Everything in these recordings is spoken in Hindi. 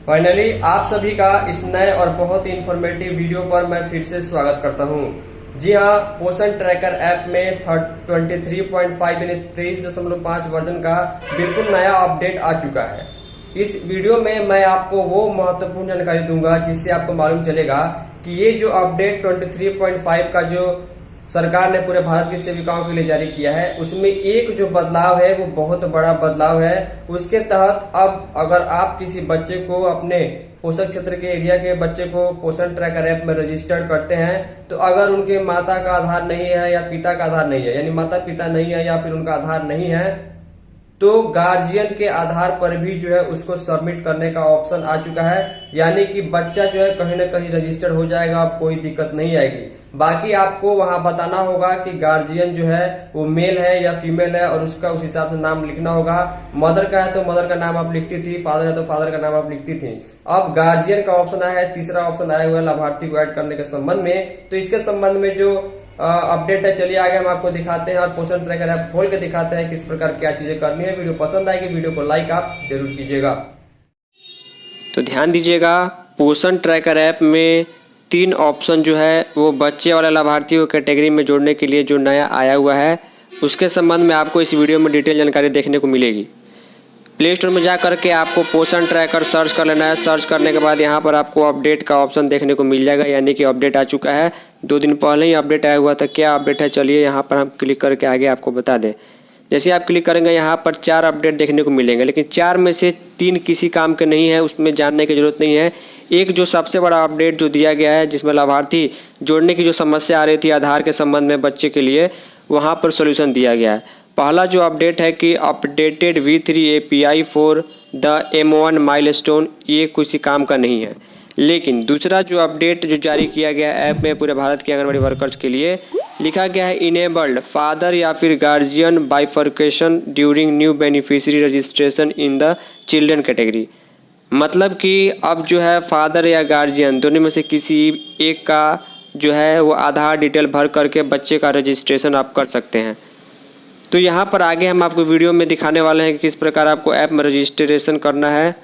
फाइनली आप सभी का इस नए और बहुत ही इंफॉर्मेटिव वीडियो पर मैं फिर से स्वागत करता हूं। जी हां, पोषण ट्रैकर ऐप में 23.5 यानी 23.5 वर्जन का बिल्कुल नया अपडेट आ चुका है। इस वीडियो में मैं आपको वो महत्वपूर्ण जानकारी दूंगा जिससे आपको मालूम चलेगा कि ये जो अपडेट 23.5 का जो सरकार ने पूरे भारत की सेविकाओं के लिए जारी किया है, उसमें एक जो बदलाव है वो बहुत बड़ा बदलाव है। उसके तहत अब अगर आप किसी बच्चे को, अपने पोषक क्षेत्र के एरिया के बच्चे को पोषण ट्रैकर ऐप में रजिस्टर्ड करते हैं, तो अगर उनके माता का आधार नहीं है या पिता का आधार नहीं है, यानी माता पिता नहीं है या फिर उनका आधार नहीं है, तो गार्जियन के आधार पर भी जो है उसको सबमिट करने का ऑप्शन आ चुका है। यानी कि बच्चा जो है कहीं ना कहीं रजिस्टर्ड हो जाएगा, अब कोई दिक्कत नहीं आएगी। बाकी आपको वहां बताना होगा कि गार्जियन जो है वो मेल है या फीमेल है, और उसका उस हिसाब से नाम लिखना होगा। मदर का है तो मदर का नाम आप लिखती थी, फादर है तो फादर का नाम आप लिखती थी। अब गार्जियन का ऑप्शन आया है, तीसरा ऑप्शन आया हुआ है लाभार्थी को ऐड करने के संबंध में। तो इसके संबंध में जो अपडेट है, चलिए आगे हम आपको दिखाते हैं और पोषण ट्रैकर ऐप खोल के दिखाते हैं किस प्रकार क्या चीजें करनी है। वीडियो पसंद आएगी, वीडियो को लाइक आप जरूर कीजिएगा। तो ध्यान दीजिएगा, पोषण ट्रैकर ऐप में 3 ऑप्शन जो है वो बच्चे वाले लाभार्थियों कैटेगरी में जोड़ने के लिए जो नया आया हुआ है, उसके संबंध में आपको इस वीडियो में डिटेल जानकारी देखने को मिलेगी। प्ले स्टोर में जा करके आपको पोषण ट्रैकर सर्च कर लेना है। सर्च करने के बाद यहाँ पर आपको अपडेट का ऑप्शन देखने को मिल जाएगा, यानी कि अपडेट आ चुका है। 2 दिन पहले ही अपडेट आया हुआ था। क्या अपडेट है, चलिए यहाँ पर हम क्लिक करके आगे आपको बता दें। जैसे आप क्लिक करेंगे यहाँ पर 4 अपडेट देखने को मिलेंगे, लेकिन 4 में से 3 किसी काम के नहीं है, उसमें जानने की जरूरत नहीं है। एक जो सबसे बड़ा अपडेट जो दिया गया है, जिसमें लाभार्थी जोड़ने की जो समस्या आ रही थी आधार के संबंध में बच्चे के लिए, वहाँ पर सोल्यूशन दिया गया है। पहला जो अपडेट है कि updated V3 API for the M1 milestone, ये किसी काम का नहीं है। लेकिन दूसरा जो अपडेट जो जारी किया गया ऐप में पूरे भारत के आंगनबाड़ी वर्कर्स के लिए, लिखा गया है इनेबल्ड फादर या फिर guardian bifurcation during new beneficiary registration in the children category. मतलब कि अब जो है फादर या गार्जियन दोनों में से किसी एक का जो है वो आधार डिटेल भर करके बच्चे का रजिस्ट्रेशन आप कर सकते हैं। तो यहाँ पर आगे हम आपको वीडियो में दिखाने वाले हैं कि किस प्रकार आपको ऐप में रजिस्ट्रेशन करना है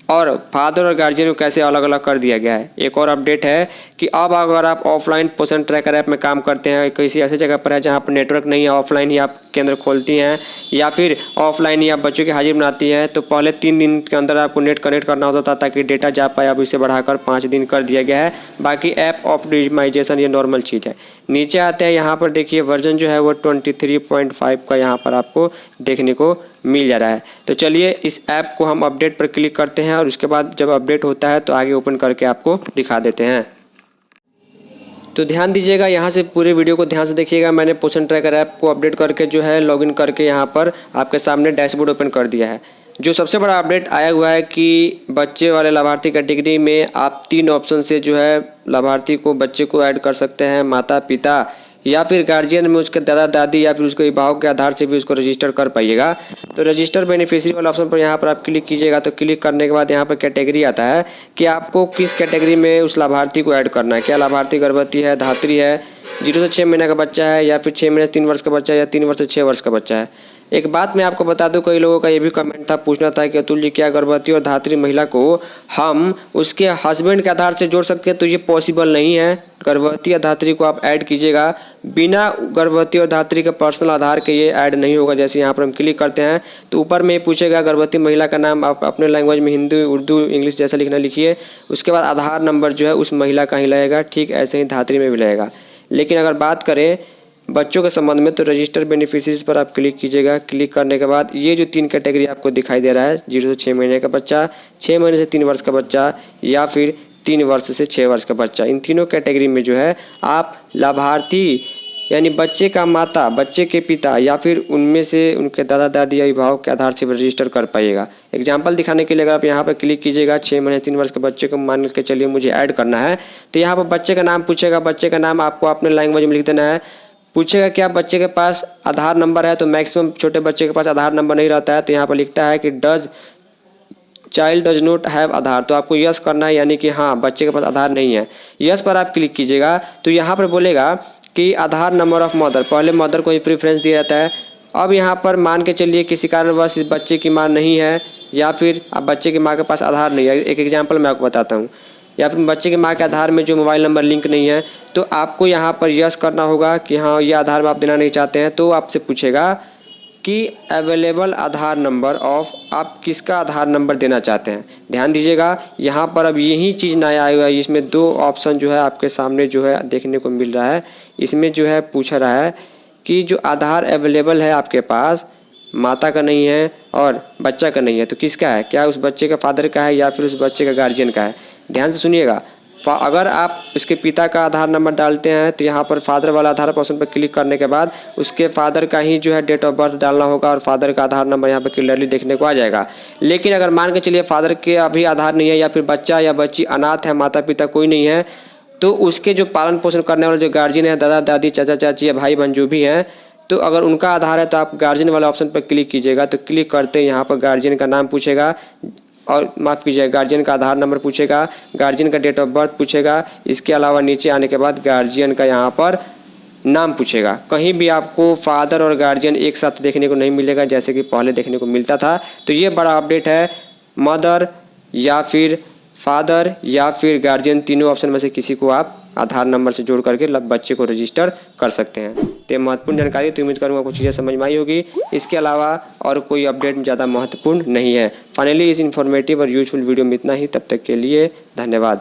और फादर और गार्जियन को कैसे अलग अलग कर दिया गया है। एक और अपडेट है कि अब अगर आप ऑफलाइन पोषण ट्रैकर ऐप में काम करते हैं, किसी ऐसी जगह पर है जहाँ पर नेटवर्क नहीं है, ऑफलाइन ही आप केंद्र खोलती हैं या फिर ऑफलाइन ही आप बच्चों की हाजिर बनाती हैं, तो पहले 3 दिन के अंदर आपको नेट कनेक्ट करना होता था ताकि डेटा जा पाए। अब इसे बढ़ाकर 5 दिन कर दिया गया है। बाकी ऐप ऑप्टिमाइजेशन ये नॉर्मल चीज़ है। नीचे आते हैं, यहाँ पर देखिए वर्जन जो है वो 23.5 का यहाँ पर आपको देखने को मिल जा रहा है। तो चलिए इस ऐप को हम अपडेट पर क्लिक करते हैं और उसके बाद जब अपडेट होता है तो आगे ओपन करके आपको दिखा देते हैं। तो ध्यान दीजिएगा, यहाँ से पूरे वीडियो को ध्यान से देखिएगा। मैंने पोषण ट्रैकर ऐप को अपडेट करके जो है लॉगिन करके यहाँ पर आपके सामने डैशबोर्ड ओपन कर दिया है। जो सबसे बड़ा अपडेट आया हुआ है कि बच्चे वाले लाभार्थी कैटेगरी में आप 3 ऑप्शन से जो है लाभार्थी को, बच्चे को ऐड कर सकते हैं। माता पिता या फिर गार्जियन में उसके दादा दादी या फिर उसके अभिभावक के आधार से भी उसको रजिस्टर कर पाइएगा। तो रजिस्टर बेनिफिशियरी वाला ऑप्शन पर यहाँ पर आप क्लिक कीजिएगा। तो क्लिक करने के बाद यहाँ पर कैटेगरी आता है कि आपको किस कैटेगरी में उस लाभार्थी को ऐड करना है। क्या लाभार्थी गर्भवती है, धात्री है, 0 से 6 महीने का बच्चा है, या फिर 6 महीने से 3 वर्ष का बच्चा है, या 3 वर्ष से 6 वर्ष का बच्चा है। एक बात मैं आपको बता दूं, कई लोगों का ये भी कमेंट था, पूछना था कि अतुल जी क्या गर्भवती और धात्री महिला को हम उसके हस्बैंड के आधार से जोड़ सकते हैं? तो ये पॉसिबल नहीं है। गर्भवती या धात्री को आप ऐड कीजिएगा, बिना गर्भवती और धात्री के पर्सनल आधार के ये ऐड नहीं होगा। जैसे यहाँ पर हम क्लिक करते हैं तो ऊपर में पूछेगा गर्भवती महिला का नाम, आप अपने लैंग्वेज में हिंदी, उर्दू, इंग्लिश जैसा लिखना लिखिए। उसके बाद आधार नंबर जो है उस महिला का ही लगेगा, ठीक ऐसे ही धात्री में भी लगेगा। लेकिन अगर बात करें बच्चों के संबंध में, तो रजिस्टर बेनिफिशियरीज पर आप क्लिक कीजिएगा। क्लिक करने के बाद ये जो 3 कैटेगरी आपको दिखाई दे रहा है, 0 से 6 महीने का बच्चा, 6 महीने से 3 वर्ष का बच्चा, या फिर 3 वर्ष से 6 वर्ष का बच्चा, इन तीनों कैटेगरी में जो है आप लाभार्थी यानी बच्चे का माता, बच्चे के पिता या फिर उनमें से उनके दादा दादी या अभिभावक के आधार से रजिस्टर कर पाइएगा। एग्जाम्पल दिखाने के लिए अगर आप यहाँ पर क्लिक कीजिएगा, 6 महीने 3 वर्ष के बच्चे को मान के चलिए मुझे ऐड करना है, तो यहाँ पर बच्चे का नाम पूछेगा। बच्चे का नाम आपको अपने लैंग्वेज में लिख देना है। पूछेगा क्या बच्चे के पास आधार नंबर है, तो मैक्सिमम छोटे बच्चे के पास आधार नंबर नहीं रहता है, तो यहाँ पर लिखता है कि does child does not have Aadhaar, तो आपको यस करना है, यानी कि हाँ बच्चे के पास आधार नहीं है। यस पर आप क्लिक कीजिएगा तो यहाँ पर बोलेगा कि आधार नंबर ऑफ मदर, पहले मदर को ही प्रेफरेंस दिया जाता है। अब यहाँ पर मान के चलिए किसी कारणवश इस बच्चे की माँ नहीं है, या फिर अब बच्चे की माँ के पास आधार नहीं है, एक एग्जाम्पल मैं आपको बताता हूँ, या फिर बच्चे के माँ के आधार में जो मोबाइल नंबर लिंक नहीं है, तो आपको यहाँ पर यस करना होगा कि हाँ ये आधार में आप देना नहीं चाहते हैं। तो आपसे पूछेगा कि अवेलेबल आधार नंबर ऑफ, आप किसका आधार नंबर देना चाहते हैं। ध्यान दीजिएगा यहाँ पर अब यही चीज़ नया आया हुआ है, इसमें दो ऑप्शन जो है आपके सामने जो है देखने को मिल रहा है। इसमें जो है पूछ रहा है कि जो आधार अवेलेबल है आपके पास, माता का नहीं है और बच्चा का नहीं है, तो किसका है? क्या उस बच्चे का फादर का है या फिर उस बच्चे का गार्जियन का है? ध्यान से सुनिएगा। अगर आप उसके पिता का आधार नंबर डालते हैं तो यहाँ पर फादर वाला आधार ऑप्शन पर क्लिक करने के बाद उसके फादर का ही जो है डेट ऑफ बर्थ डालना होगा और फादर का आधार नंबर यहाँ पर क्लियरली देखने को आ जाएगा। लेकिन अगर मान के चलिए फादर के अभी आधार नहीं है, या फिर बच्चा या बच्ची अनाथ है, माता पिता कोई नहीं है, तो उसके जो पालन पोषण करने वाले जो गार्जियन है, दादा दादी चाचा चाची या भाई बहन जो भी हैं, तो अगर उनका आधार है तो आप गार्जियन वाला ऑप्शन पर क्लिक कीजिएगा। तो क्लिक करते यहाँ पर गार्जियन का नाम पूछेगा, और माफ़ कीजिएगा गार्जियन का आधार नंबर पूछेगा, गार्जियन का डेट ऑफ बर्थ पूछेगा। इसके अलावा नीचे आने के बाद गार्जियन का यहाँ पर नाम पूछेगा। कहीं भी आपको फादर और गार्जियन एक साथ देखने को नहीं मिलेगा जैसे कि पहले देखने को मिलता था। तो ये बड़ा अपडेट है, मदर या फिर फादर या फिर गार्जियन, तीनों ऑप्शन में से किसी को आप आधार नंबर से जोड़ करके बच्चे को रजिस्टर कर सकते हैं। तो महत्वपूर्ण जानकारी, तो उम्मीद करूँगा कुछ चीज़ें समझ में आई होगी। इसके अलावा और कोई अपडेट ज़्यादा महत्वपूर्ण नहीं है। फाइनली इस इन्फॉर्मेटिव और यूजफुल वीडियो में इतना ही। तब तक के लिए धन्यवाद।